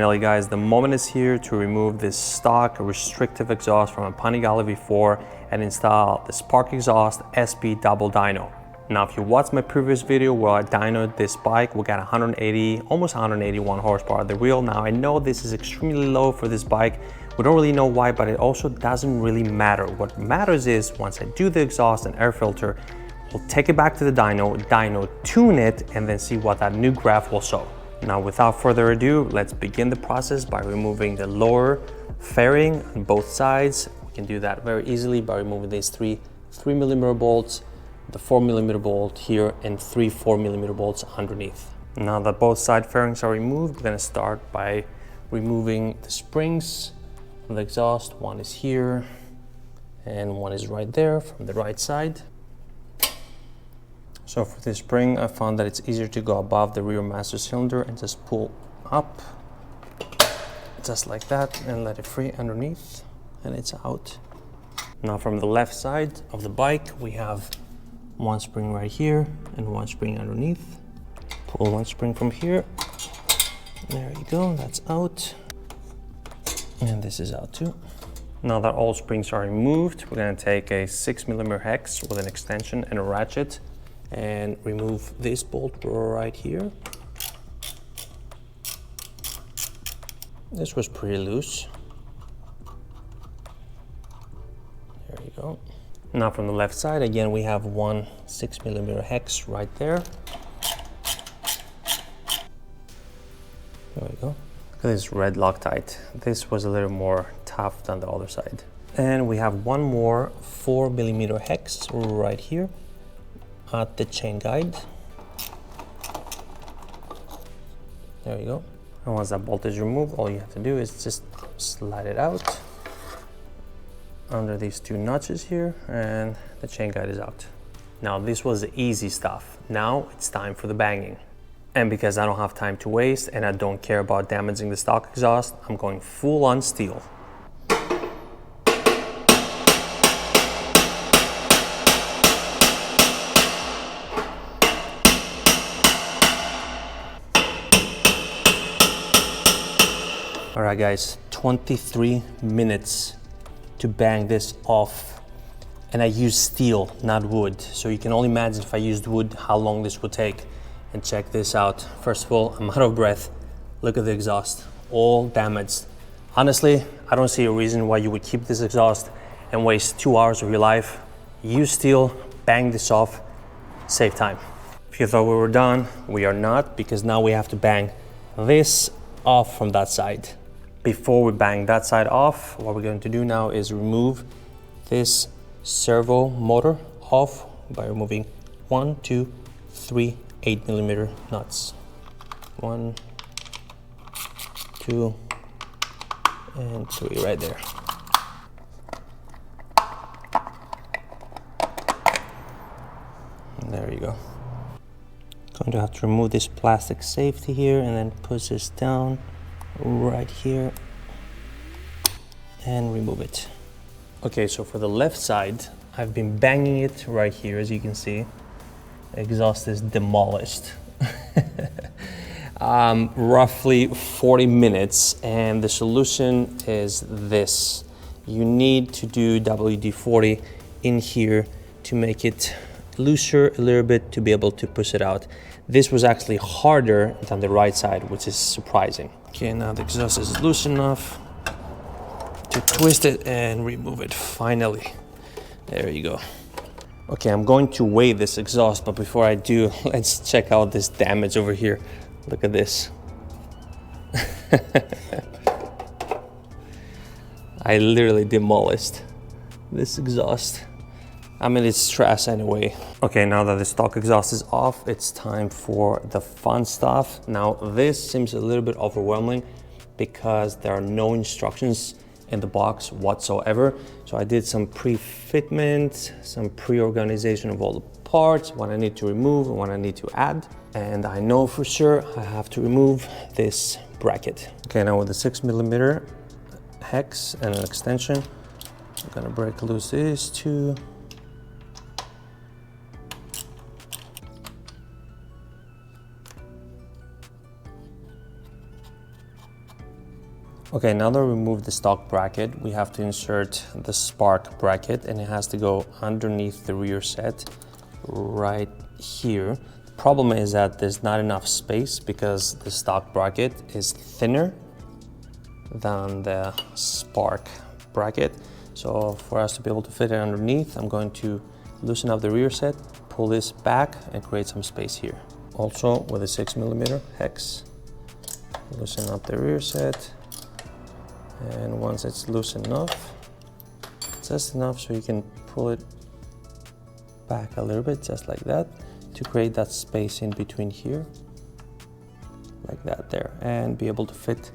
Finally guys, the moment is here to remove this stock restrictive exhaust from a Panigale V4 and install the Spark exhaust SP Double Dyno. Now if you watched my previous video where I dynoed this bike, we got 180, almost 181 horsepower at the wheel. Now I know this is extremely low for this bike. We don't really know why, but it also doesn't really matter. What matters is once I do the exhaust and air filter, we'll take it back to the dyno, tune it, and then see what that new graph will show. Now, without further ado, let's begin the process by removing the lower fairing on both sides. We can do that very easily by removing these three 3mm bolts, the 4mm bolt here, and three 4mm bolts underneath. Now that both side fairings are removed, we're gonna start by removing the springs from the exhaust. One is here, and one is right there from the right side. So for this spring, I found that it's easier to go above the rear master cylinder and just pull up, just like that, and let it free underneath, and it's out. Now from the left side of the bike, we have one spring right here and one spring underneath. Pull one spring from here. There you go, that's out. And this is out too. Now that all springs are removed, we're gonna take a 6mm hex with an extension and a ratchet and remove this bolt right here. This was pretty loose. There you go. Now from the left side, again, we have one 6mm hex right there. There we go. Look at this red Loctite. This was a little more tough than the other side. And we have one more 4mm hex right here at the chain guide. There you go. And once that bolt is removed, all you have to do is just slide it out under these two notches here, and the chain guide is out. Now this was the easy stuff. Now it's time for the banging. And because I don't have time to waste and I don't care about damaging the stock exhaust, I'm going full on steel. All right guys, 23 minutes to bang this off. And I use steel, not wood. So you can only imagine if I used wood, how long this would take. And check this out. First of all, I'm out of breath. Look at the exhaust, all damaged. Honestly, I don't see a reason why you would keep this exhaust and waste 2 hours of your life. Use steel, bang this off, save time. If you thought we were done, we are not, because now we have to bang this off from that side. Before we bang that side off, what we're going to do now is remove this servo motor off by removing 1, 2, 3 8mm nuts. 1, 2, and 3 right there. And there you go. Going to have to remove this plastic safety here and then push this down right here and remove it. Okay, so for the left side, I've been banging it right here, as you can see. Exhaust is demolished. Roughly 40 minutes, and the solution is this. You need to do WD-40 in here to make it looser a little bit to be able to push it out. This was actually harder than the right side, which is surprising. Okay, now the exhaust is loose enough to twist it and remove it finally. There you go. Okay, I'm going to weigh this exhaust, but before I do, let's check out this damage over here. Look at this. I literally demolished this exhaust. I mean, it's trash anyway. Okay, now that the stock exhaust is off, it's time for the fun stuff. Now, this seems a little bit overwhelming because there are no instructions in the box whatsoever. So I did some pre-fitment, some pre-organization of all the parts, what I need to remove and what I need to add. And I know for sure I have to remove this bracket. Okay, now with the 6mm hex and an extension, I'm gonna break loose these two. Okay, now that we removed the stock bracket, we have to insert the Spark bracket, and it has to go underneath the rear set right here. The problem is that there's not enough space because the stock bracket is thinner than the Spark bracket. So for us to be able to fit it underneath, I'm going to loosen up the rear set, pull this back, and create some space here. Also with a 6mm hex, loosen up the rear set. And once it's loose enough, just enough so you can pull it back a little bit, just like that, to create that space in between here, like that there, and be able to fit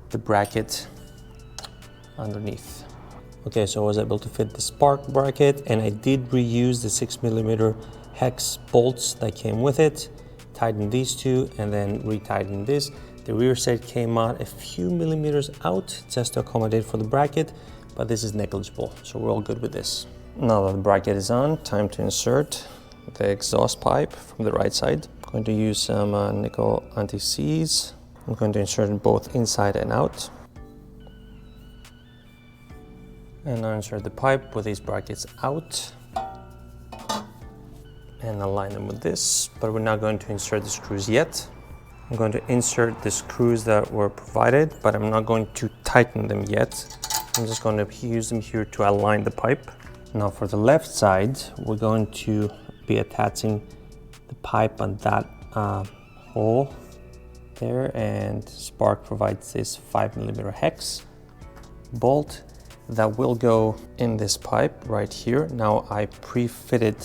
the bracket underneath. Okay, so I was able to fit the Spark bracket, and I did reuse the 6mm hex bolts that came with it, tighten these two, and then retighten this. The rear set came out a few millimeters out just to accommodate for the bracket, but this is negligible, so we're all good with this. Now that the bracket is on, time to insert the exhaust pipe from the right side. I'm going to use some nickel anti-seize. I'm going to insert it both inside and out. And now insert the pipe with these brackets out. And align them with this, but we're not going to insert the screws yet. I'm going to insert the screws that were provided, but I'm not going to tighten them yet. I'm just going to use them here to align the pipe. Now for the left side, we're going to be attaching the pipe on that hole there, and Spark provides this 5mm hex bolt that will go in this pipe right here. Now I pre-fitted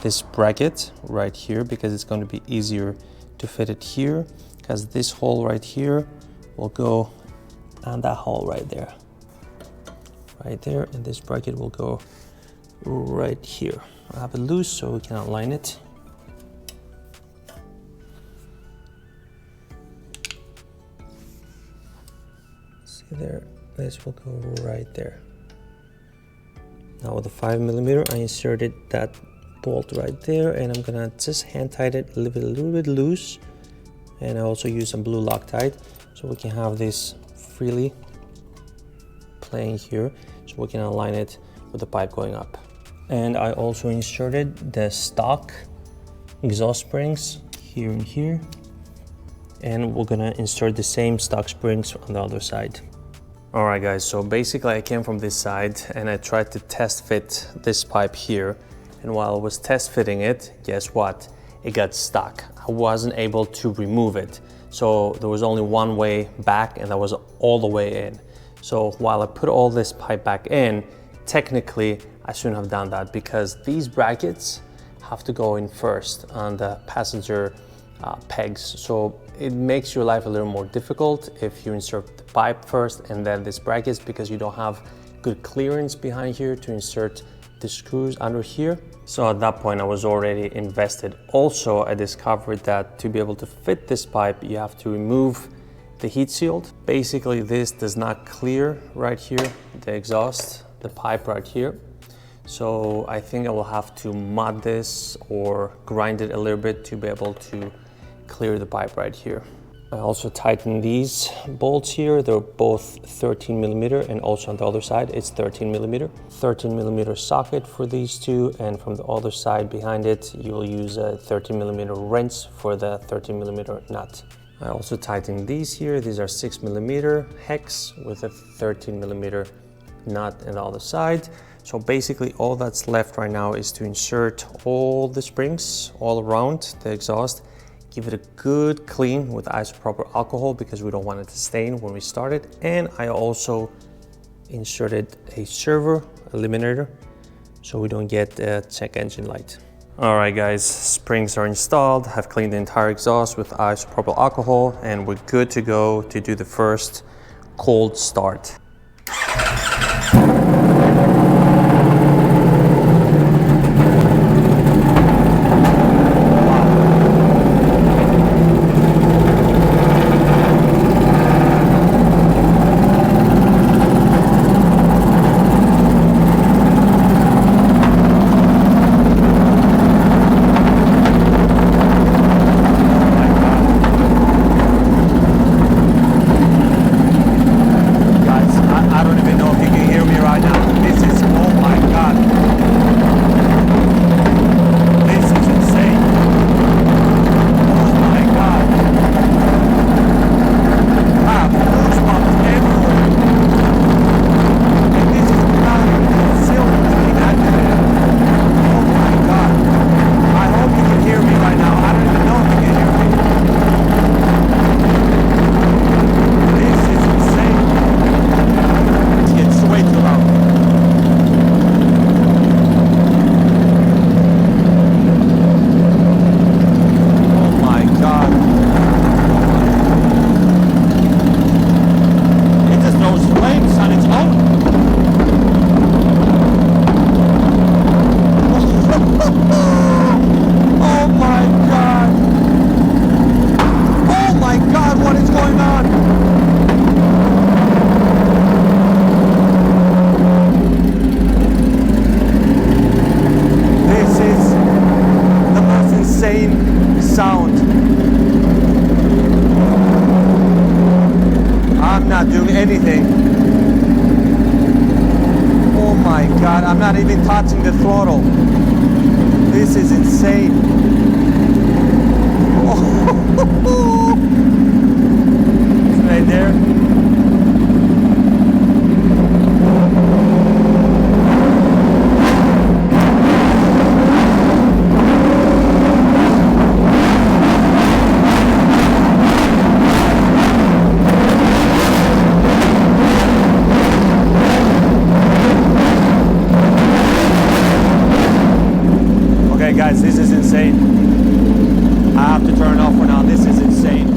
this bracket right here because it's going to be easier to fit it here, because this hole right here will go on that hole right there, and this bracket will go right here. I have it loose so we can align it. See there, this will go right there. Now with the 5mm, I inserted that bolt right there, and I'm gonna just hand tight it a little bit loose, and I also use some blue Loctite so we can have this freely playing here, so we can align it with the pipe going up. And I also inserted the stock exhaust springs here and here, and we're gonna insert the same stock springs on the other side. Alright guys, so basically I came from this side and I tried to test fit this pipe here. And while I was test fitting it, guess what? It got stuck. I wasn't able to remove it. So there was only one way back, and that was all the way in. So while I put all this pipe back in, technically I shouldn't have done that, because these brackets have to go in first on the passenger pegs. So it makes your life a little more difficult if you insert the pipe first and then these brackets, because you don't have good clearance behind here to insert the screws under here. So at that point I was already invested. Also, I discovered that to be able to fit this pipe, you have to remove the heat shield. Basically this does not clear right here, the exhaust, the pipe right here. So I think I will have to mud this or grind it a little bit to be able to clear the pipe right here. I also tightened these bolts here. They're both 13mm, and also on the other side it's 13mm. 13mm socket for these two, and from the other side behind it you'll use a 13mm wrench for the 13mm nut. I also tightened these here. These are 6mm hex with a 13mm nut on the other side. So basically all that's left right now is to insert all the springs all around the exhaust. Give it a good clean with isopropyl alcohol because we don't want it to stain when we start it. And I also inserted a servo eliminator so we don't get a check engine light. All right guys, springs are installed. I've cleaned the entire exhaust with isopropyl alcohol, and we're good to go to do the first cold start. anything. Oh my God, I'm not even touching the throttle. This is insane. Oh. It's right there. Okay guys, this is insane. I have to turn it off for now. This is insane.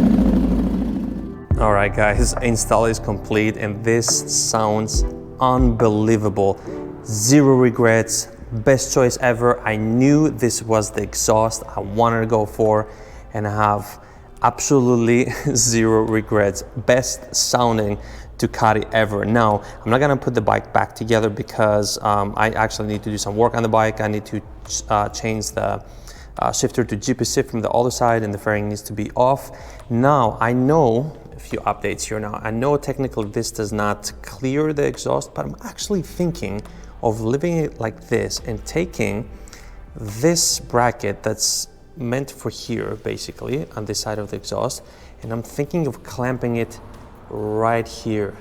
All right guys, install is complete and this sounds unbelievable. Zero regrets, best choice ever. I knew this was the exhaust I wanted to go for and I have absolutely zero regrets. Best sounding Ducati ever. Now, I'm not gonna put the bike back together because I actually need to do some work on the bike. I need to change the shifter to GPS shift from the other side and the fairing needs to be off. Now, I know a few updates here now. I know technically this does not clear the exhaust, but I'm actually thinking of leaving it like this and taking this bracket that's meant for here, basically, on this side of the exhaust, and I'm thinking of clamping it right here.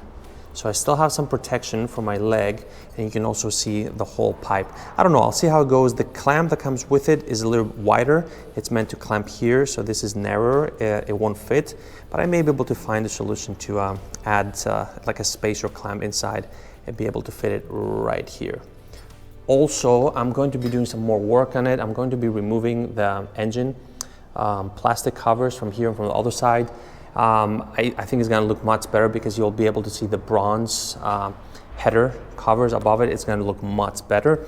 So I still have some protection for my leg and you can also see the whole pipe. I don't know, I'll see how it goes. The clamp that comes with it is a little wider. It's meant to clamp here, so this is narrower, it won't fit, but I may be able to find a solution to add like a spacer clamp inside and be able to fit it right here. Also, I'm going to be doing some more work on it. I'm going to be removing the engine plastic covers from here and from the other side. I think it's going to look much better because you'll be able to see the bronze header covers above it. It's going to look much better.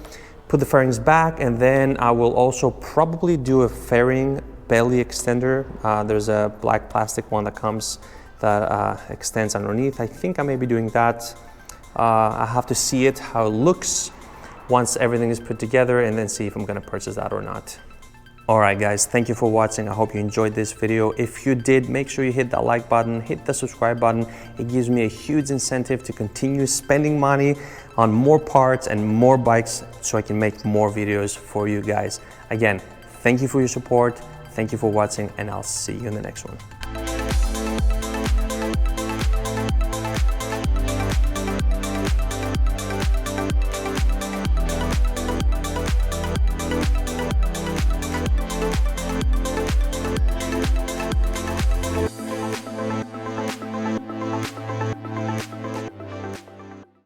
Put the fairings back and then I will also probably do a fairing belly extender. There's a black plastic one that comes that extends underneath. I think I may be doing that. I have to see it, how it looks once everything is put together and then see if I'm going to purchase that or not. Alright guys, thank you for watching. I hope you enjoyed this video. If you did, make sure you hit that like button, hit the subscribe button. It gives me a huge incentive to continue spending money on more parts and more bikes so I can make more videos for you guys. Again, thank you for your support, thank you for watching, and I'll see you in the next one.